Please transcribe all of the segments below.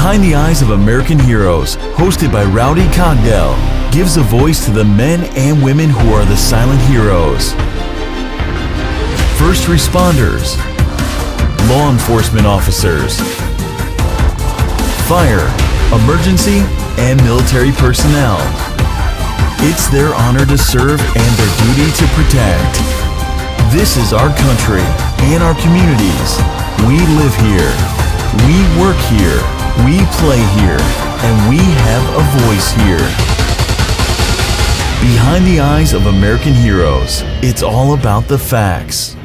Behind the Eyes of American Heroes, hosted by Rowdy Cogdell, gives a voice to the men and women who are the silent heroes. First responders, law enforcement officers, fire, emergency, and military personnel. It's their honor to serve and their duty to protect. This is our country and our communities. We live here. We work here. We play here. And we have a voice here. Behind the Eyes of American Heroes, it's all about the facts.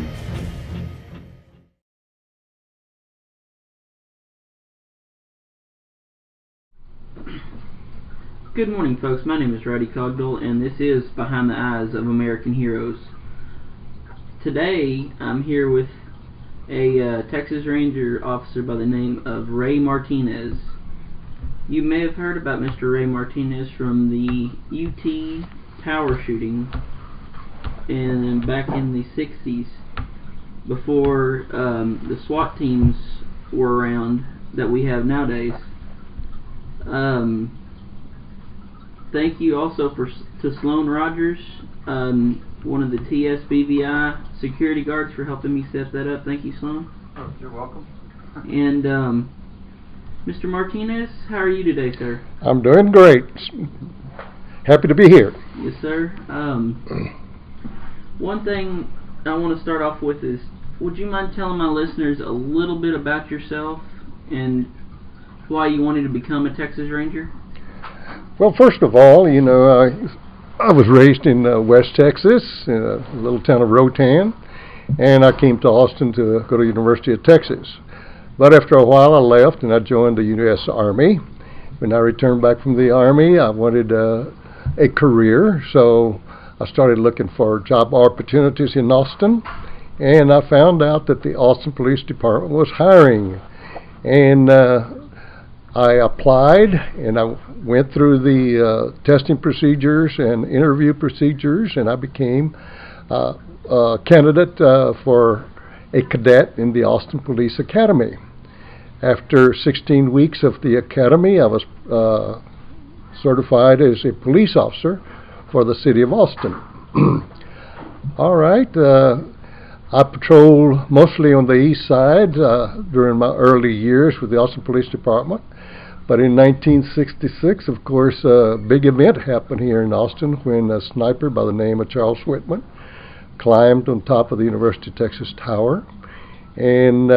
Good morning, folks. My name is Rowdy Cogdell, and this is Behind the Eyes of American Heroes. Today, I'm here with a Texas Ranger officer by the name of Ray Martinez. You may have heard about Mr. Ray Martinez from the UT tower shooting back in the 60s, before the SWAT teams were around that we have nowadays. Thank you also to Sloan Rogers, one of the TSBVI security guards, for helping me set that up. Thank you, Sloan. Oh, you're welcome. And Mr. Martinez, how are you today, sir? I'm doing great. Happy to be here. Yes, sir. One thing I want to start off with is, would you mind telling my listeners a little bit about yourself and why you wanted to become a Texas Ranger? Well, first of all, I was raised in West Texas, in a little town of Rotan, and I came to Austin to go to the University of Texas. But after a while, I left and I joined the U.S. Army. When I returned back from the Army, I wanted a career, so I started looking for job opportunities in Austin, and I found out that the Austin Police Department was hiring. And I applied, and I went through the testing procedures and interview procedures, and I became a candidate for a cadet in the Austin Police Academy. After 16 weeks of the academy, I was certified as a police officer for the city of Austin. All right. I patrolled mostly on the east side during my early years with the Austin Police Department. But in 1966, of course, a big event happened here in Austin when a sniper by the name of Charles Whitman climbed on top of the University of Texas Tower. And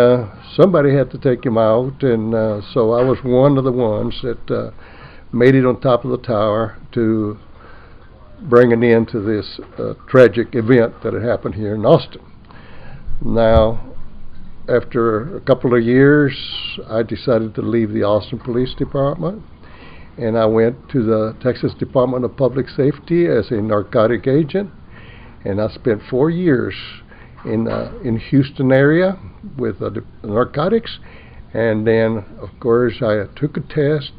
somebody had to take him out, and so I was one of the ones that made it on top of the tower to bring an end to this tragic event that had happened here in Austin. Now, after a couple of years, I decided to leave the Austin Police Department, and I went to the Texas Department of Public Safety as a narcotic agent, and I spent 4 years in Houston area with narcotics. And then, of course, I took a test,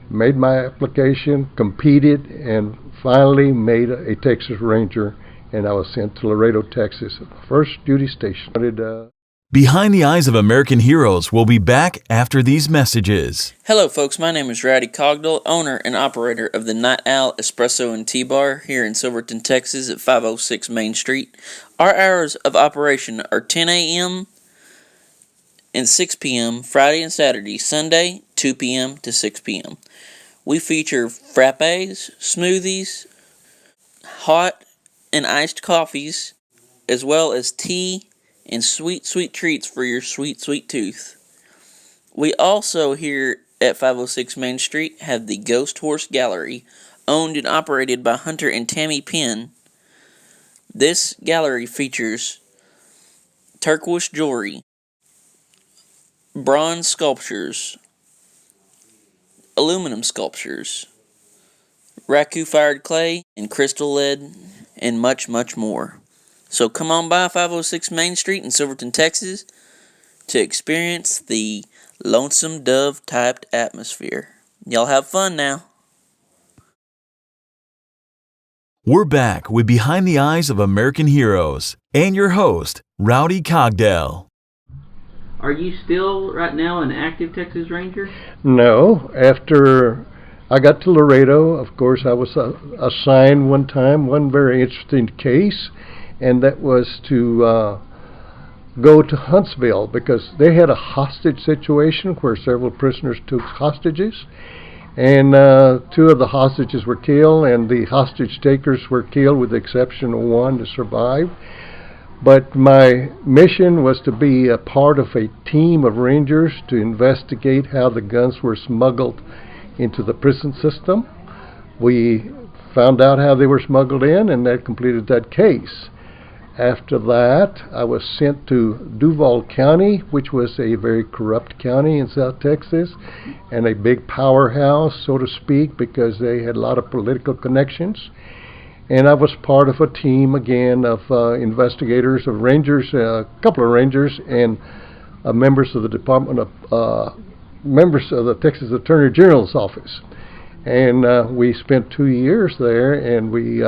made my application, competed, and finally made a Texas Ranger, and I was sent to Laredo, Texas, first duty station. Behind the Eyes of American Heroes will be back after these messages. Hello, folks. My name is Rowdy Cogdell, owner and operator of the Night Owl Espresso and Tea Bar here in Silverton, Texas at 506 Main Street. Our hours of operation are 10 a.m. and 6 p.m. Friday and Saturday, Sunday 2 p.m. to 6 p.m. We feature frappes, smoothies, hot and iced coffees, as well as tea and sweet, sweet treats for your sweet, sweet tooth. We also here at 506 Main Street have the Ghost Horse Gallery, owned and operated by Hunter and Tammy Penn. This gallery features turquoise jewelry, bronze sculptures, aluminum sculptures, raku-fired clay, and crystal lead, and much, much more. So come on by 506 Main Street in Silverton, Texas to experience the Lonesome Dove-typed atmosphere. Y'all have fun now. We're back with Behind the Eyes of American Heroes and your host, Rowdy Cogdell. Are you still right now an active Texas Ranger? No, after I got to Laredo, of course, I was assigned one time, one very interesting case, and that was to go to Huntsville because they had a hostage situation where several prisoners took hostages, and two of the hostages were killed, and the hostage takers were killed with the exception of one to survive. But my mission was to be a part of a team of Rangers to investigate how the guns were smuggled into the prison system. We found out how they were smuggled in, and that completed that case. After that, I was sent to Duval County, which was a very corrupt county in South Texas, and a big powerhouse, so to speak, because they had a lot of political connections. And I was part of a team, again, of investigators, of Rangers, a couple of Rangers, and members of the Department of, members of the Texas Attorney General's office. And we spent 2 years there, and we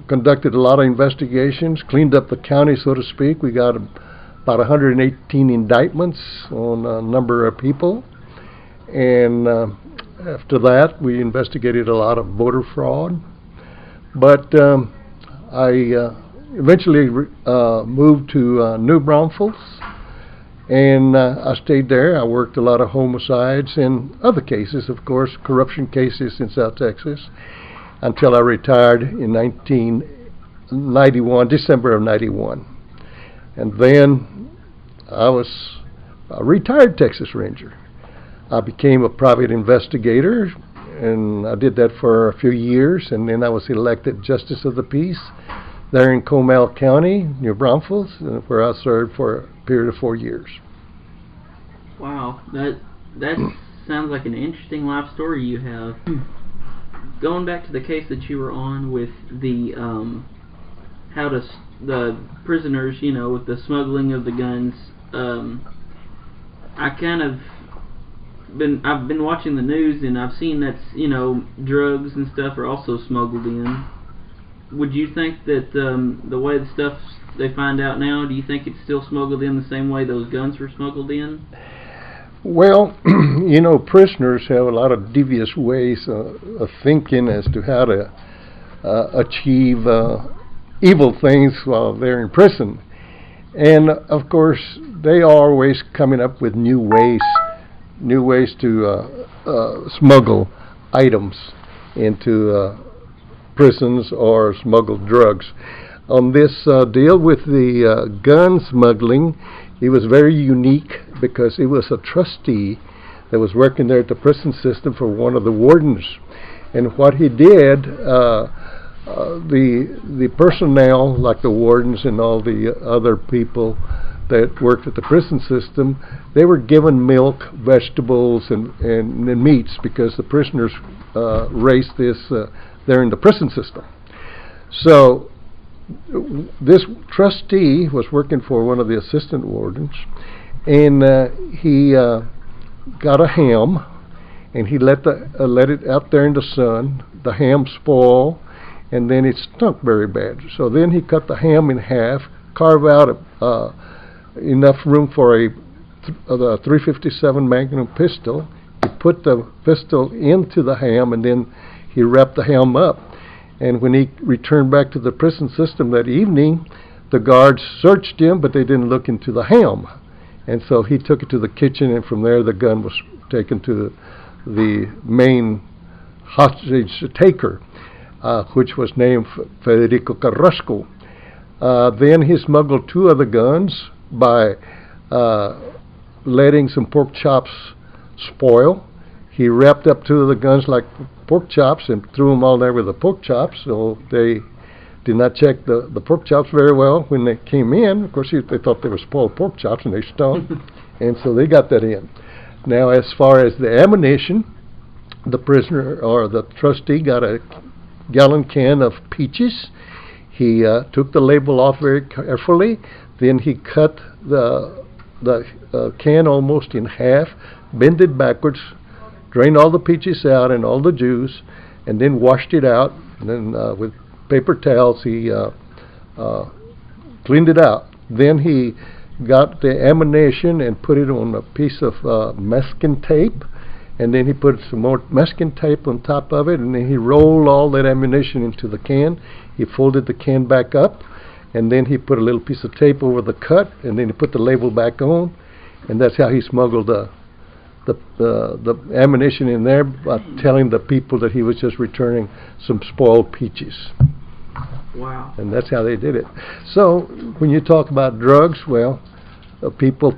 conducted a lot of investigations, cleaned up the county, so to speak. We got about 118 indictments on a number of people. And after that, we investigated a lot of voter fraud. But I eventually moved to New Braunfels, and I stayed there. I worked a lot of homicides and other cases, of course, corruption cases in South Texas, until I retired in 1991, December of 91. And then I was a retired Texas Ranger. I became a private investigator, and I did that for a few years, and then I was elected Justice of the Peace there in Comal County, New Braunfels, where I served for a period of 4 years. Wow, that sounds like an interesting life story you have. Going back to the case that you were on with the the prisoners, you know, with the smuggling of the guns, I've been watching the news, and I've seen that, you know, drugs and stuff are also smuggled in. Would you think that the way the stuff they find out now, do you think it's still smuggled in the same way those guns were smuggled in? Well, you know, prisoners have a lot of devious ways of thinking as to how to achieve evil things while they're in prison. And, of course, they are always coming up with new ways to smuggle items into prisons or smuggle drugs. On this deal with the gun smuggling, it was very unique because it was a trustee that was working there at the prison system for one of the wardens. And what he did, the personnel, like the wardens and all the other people that worked at the prison system, they were given milk, vegetables, and meats because the prisoners raised this there in the prison system. So this trustee was working for one of the assistant wardens, and he got a ham, and he let it out there in the sun. The ham spoiled, and then it stunk very bad. So then he cut the ham in half, carved out enough room for a 357 Magnum pistol. He put the pistol into the ham, and then he wrapped the ham up. And when he returned back to the prison system that evening, the guards searched him, but they didn't look into the ham. And so he took it to the kitchen, and from there the gun was taken to the main hostage taker, which was named Federico Carrasco. Then he smuggled 2 other guns by letting some pork chops spoil. He wrapped up 2 of the guns like pork chops and threw them all there with the pork chops, so they did not check the pork chops very well when they came in. Of course, they thought they were spoiled pork chops, and they stunk, and so they got that in. Now, as far as the ammunition, the prisoner or the trustee got a gallon can of peaches. He took the label off very carefully. Then he cut the can almost in half, bent it backwards, drained all the peaches out and all the juice, and then washed it out. And then with paper towels he cleaned it out. Then he got the ammunition and put it on a piece of masking tape, and then he put some more masking tape on top of it, and then he rolled all that ammunition into the can. He folded the can back up, and then he put a little piece of tape over the cut, and then he put the label back on, and that's how he smuggled the ammunition in there by telling the people that he was just returning some spoiled peaches. Wow. And that's how they did it. So when you talk about drugs, well, people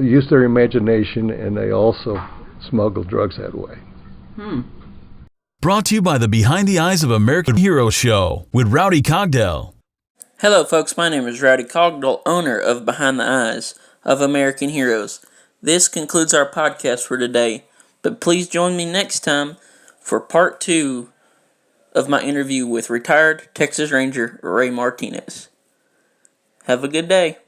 use their imagination, and they also smuggle drugs that way. Brought to you by the Behind the Eyes of American Hero show with Rowdy Cogdell. Hello folks, my name is Rowdy Cogdell, owner of Behind the Eyes of American Heroes. This concludes our podcast for today, but please join me next time for part 2 of my interview with retired Texas Ranger Ray Martinez. Have a good day.